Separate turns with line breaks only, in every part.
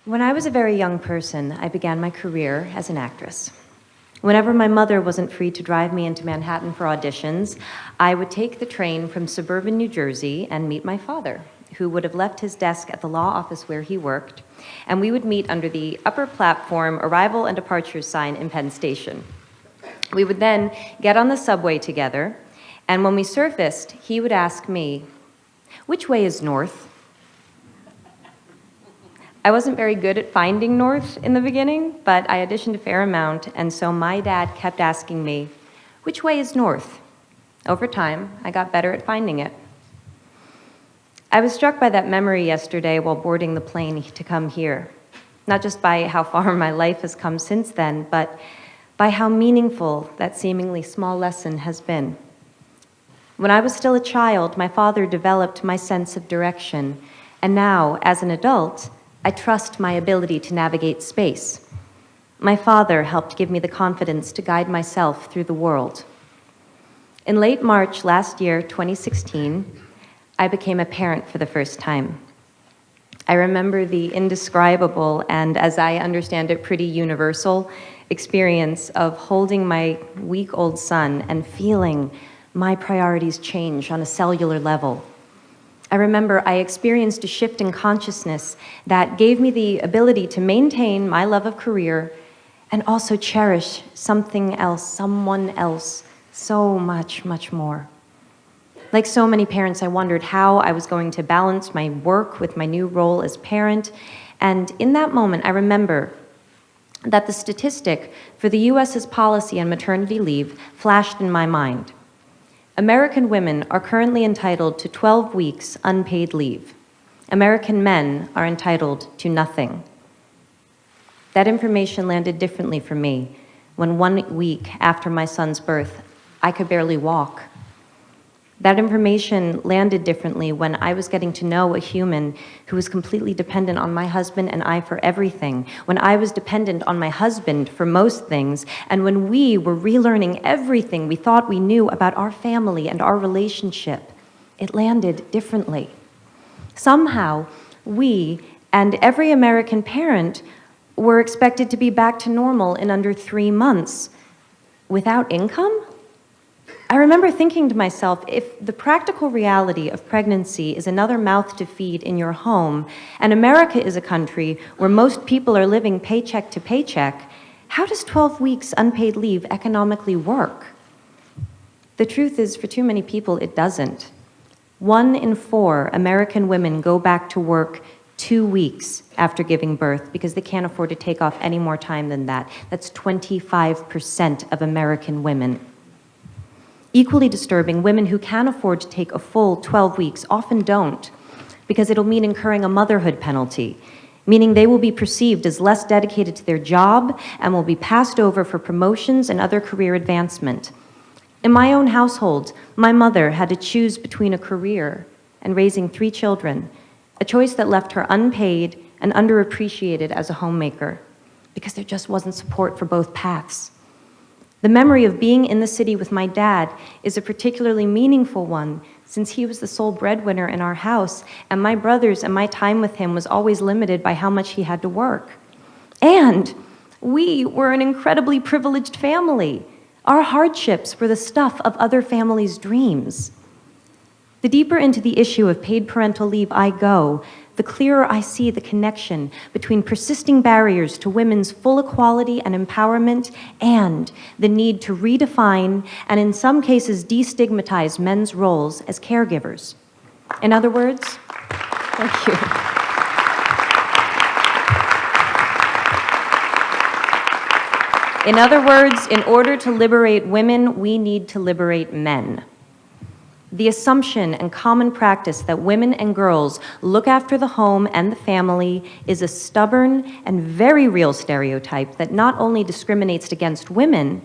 When I was a very young person, I began my career as an actress. Whenever my mother wasn't free to drive me into Manhattan for auditions, I would take the train from suburban New Jersey and meet my father, who would have left his desk at the law office where he worked, and we would meet under the upper platform arrival and departure sign in Penn Station. We would then get on the subway together, and when we surfaced, he would ask me, "Which way is north?" I wasn't very good at finding north in the beginning, but I auditioned a fair amount, and so my dad kept asking me, "Which way is north?" Over time, I got better at finding it. I was struck by that memory yesterday while boarding the plane to come here, not just by how far my life has come since then, but by how meaningful that seemingly small lesson has been. When I was still a child, my father developed my sense of direction, and now, as an adult, I trust my ability to navigate space. My father helped give me the confidence to guide myself through the world. In late March last year, 2016, I became a parent for the first time. I remember the indescribable and, as I understand it, pretty universal experience of holding my week-old son and feeling my priorities change on a cellular level. I remember I experienced a shift in consciousness that gave me the ability to maintain my love of career and also cherish something else, someone else, so much, much more. Like so many parents, I wondered how I was going to balance my work with my new role as parent. And in that moment, I remember that the statistic for the US's policy on maternity leave flashed in my mind. American women are currently entitled to 12 weeks unpaid leave. American men are entitled to nothing. That information landed differently for me when 1 week after my son's birth, I could barely walk. That information landed differently when I was getting to know a human who was completely dependent on my husband and I for everything, when I was dependent on my husband for most things, and when we were relearning everything we thought we knew about our family and our relationship. It landed differently. Somehow, we and every American parent were expected to be back to normal in under 3 months. Without income? I remember thinking to myself, if the practical reality of pregnancy is another mouth to feed in your home, and America is a country where most people are living paycheck to paycheck, how does 12 weeks unpaid leave economically work? The truth is, for too many people, it doesn't. 1 in 4 American women go back to work 2 weeks after giving birth because they can't afford to take off any more time than that. That's 25% of American women. Equally disturbing, women who can afford to take a full 12 weeks often don't, because it'll mean incurring a motherhood penalty, meaning they will be perceived as less dedicated to their job and will be passed over for promotions and other career advancement. In my own household, my mother had to choose between a career and raising 3 children, a choice that left her unpaid and underappreciated as a homemaker, because there just wasn't support for both paths. The memory of being in the city with my dad is a particularly meaningful one, since he was the sole breadwinner in our house, and my brothers and my time with him was always limited by how much he had to work. And we were an incredibly privileged family. Our hardships were the stuff of other families' dreams. The deeper into the issue of paid parental leave I go, the clearer I see the connection between persisting barriers to women's full equality and empowerment and the need to redefine and in some cases destigmatize men's roles as caregivers. In other words, thank you. In other words, in order to liberate women, we need to liberate men. The assumption and common practice that women and girls look after the home and the family is a stubborn and very real stereotype that not only discriminates against women,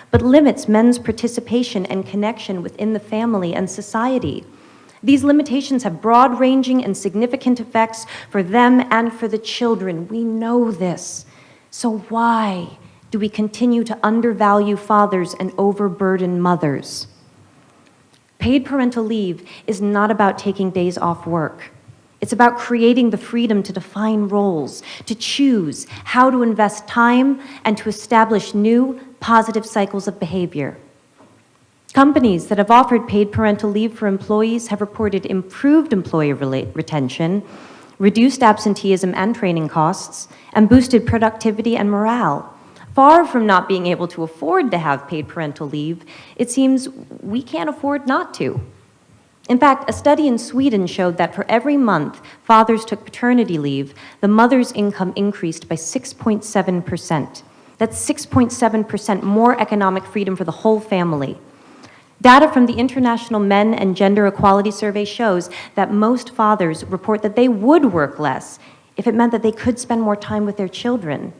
but limits men's participation and connection within the family and society. These limitations have broad-ranging and significant effects for them and for the children. We know this. So why do we continue to undervalue fathers and overburden mothers? Paid parental leave is not about taking days off work. It's about creating the freedom to define roles, to choose how to invest time, and to establish new, positive cycles of behavior. Companies that have offered paid parental leave for employees have reported improved employee retention, reduced absenteeism and training costs, and boosted productivity and morale. Far from not being able to afford to have paid parental leave, it seems we can't afford not to. In fact, a study in Sweden showed that for every month fathers took paternity leave, the mother's income increased by 6.7%. That's 6.7% more economic freedom for the whole family. Data from the International Men and Gender Equality Survey shows that most fathers report that they would work less if it meant that they could spend more time with their children.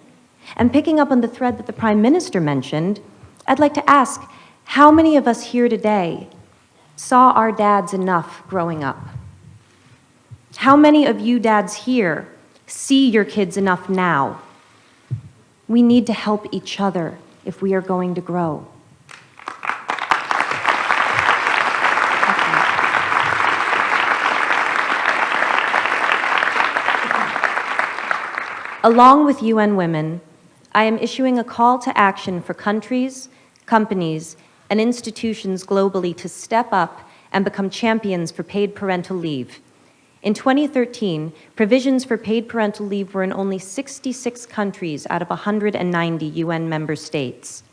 And picking up on the thread that the Prime Minister mentioned, I'd like to ask, how many of us here today saw our dads enough growing up? How many of you dads here see your kids enough now? We need to help each other if we are going to grow. Along with UN Women, I am issuing a call to action for countries, companies, and institutions globally to step up and become champions for paid parental leave. In 2013, provisions for paid parental leave were in only 66 countries out of 190 UN member states.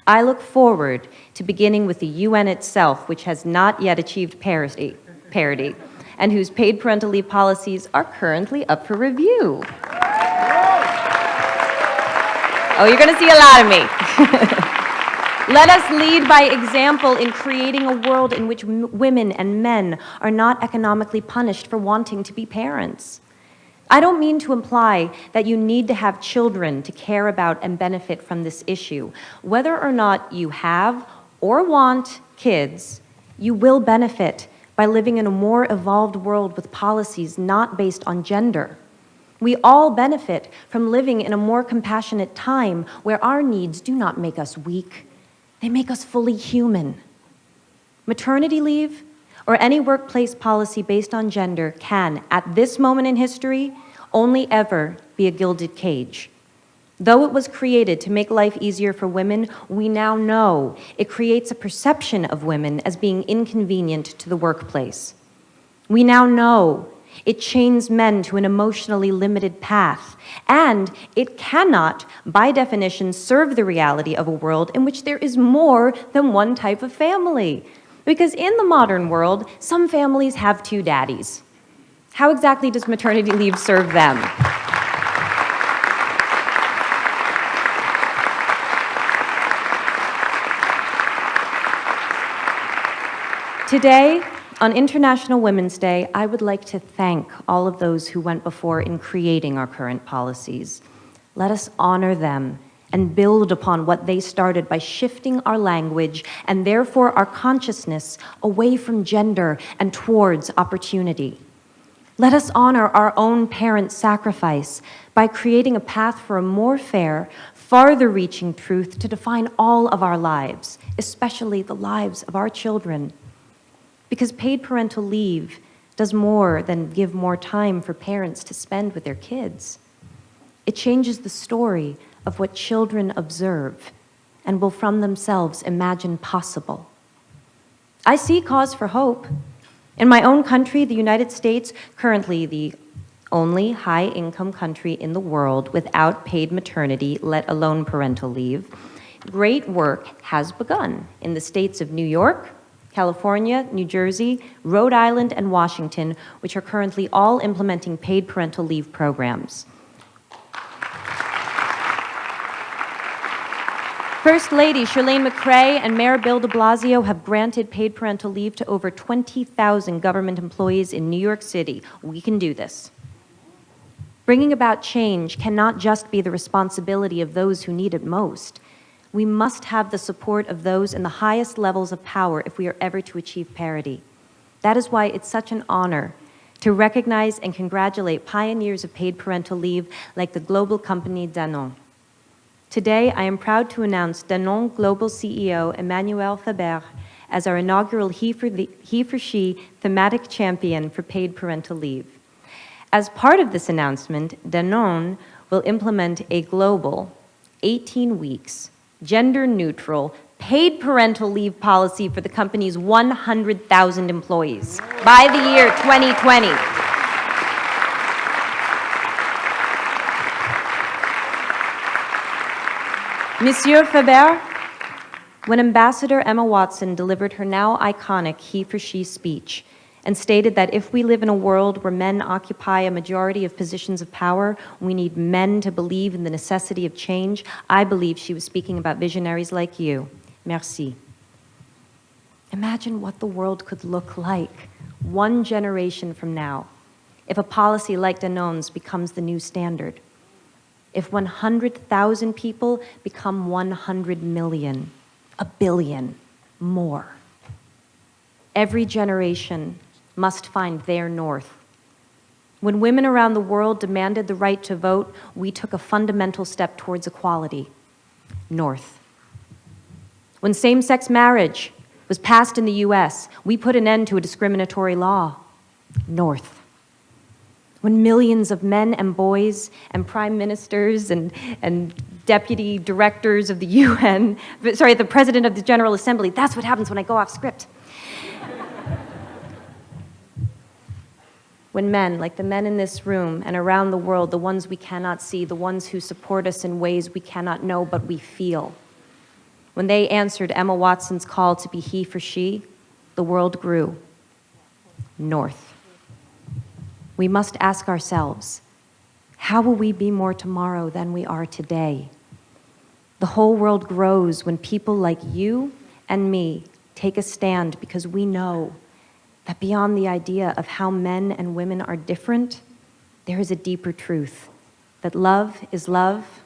I look forward to beginning with the UN itself, which has not yet achieved parity, and whose paid parental leave policies are currently up for review. Oh, you're going to see a lot of me. Let us lead by example in creating a world in which women and men are not economically punished for wanting to be parents. I don't mean to imply that you need to have children to care about and benefit from this issue. Whether or not you have or want kids, you will benefit by living in a more evolved world with policies not based on gender. We all benefit from living in a more compassionate time where our needs do not make us weak. They make us fully human. Maternity leave or any workplace policy based on gender can, at this moment in history, only ever be a gilded cage. Though it was created to make life easier for women, we now know it creates a perception of women as being inconvenient to the workplace. We now know it chains men to an emotionally limited path, and it cannot, by definition, serve the reality of a world in which there is more than one type of family. Because in the modern world, some families have two daddies. How exactly does maternity leave serve them? Today, on International Women's Day, I would like to thank all of those who went before in creating our current policies. Let us honor them and build upon what they started by shifting our language and therefore our consciousness away from gender and towards opportunity. Let us honor our own parents' sacrifice by creating a path for a more fair, farther-reaching truth to define all of our lives, especially the lives of our children. Because paid parental leave does more than give more time for parents to spend with their kids. It changes the story of what children observe and will from themselves imagine possible. I see cause for hope. In my own country, the United States, currently the only high-income country in the world without paid maternity, let alone parental leave, great work has begun in the states of New York, California, New Jersey, Rhode Island, and Washington, which are currently all implementing paid parental leave programs. First Lady Chirlane McCray and Mayor Bill de Blasio have granted paid parental leave to over 20,000 government employees in New York City. We can do this. Bringing about change cannot just be the responsibility of those who need it most. We must have the support of those in the highest levels of power if we are ever to achieve parity. That is why it's such an honor to recognize and congratulate pioneers of paid parental leave like the global company Danone. Today, I am proud to announce Danone Global CEO Emmanuel Faber as our inaugural He for She thematic champion for paid parental leave. As part of this announcement, Danone will implement a global 18 weeks, gender-neutral, paid parental leave policy for the company's 100,000 employees by the year 2020. Monsieur Faber, when Ambassador Emma Watson delivered her now iconic He for She speech and stated that if we live in a world where men occupy a majority of positions of power, we need men to believe in the necessity of change, I believe she was speaking about visionaries like you. Merci. Imagine what the world could look like 1 generation from now if a policy like Danone's becomes the new standard. If 100,000 people become 100 million, a billion, more. Every generation must find their north. When women around the world demanded the right to vote, we took a fundamental step towards equality. North. When same-sex marriage was passed in the US, we put an end to a discriminatory law. North. When millions of men and boys and prime ministers and deputy directors of the UN, sorry, the president of the General Assembly, that's what happens when I go off script. When men, like the men in this room and around the world, the ones we cannot see, the ones who support us in ways we cannot know but we feel, when they answered Emma Watson's call to be he for she, the world grew. North. We must ask ourselves, how will we be more tomorrow than we are today? The whole world grows when people like you and me take a stand because we know that beyond the idea of how men and women are different, there is a deeper truth, that love is love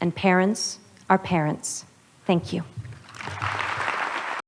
and parents are parents. Thank you.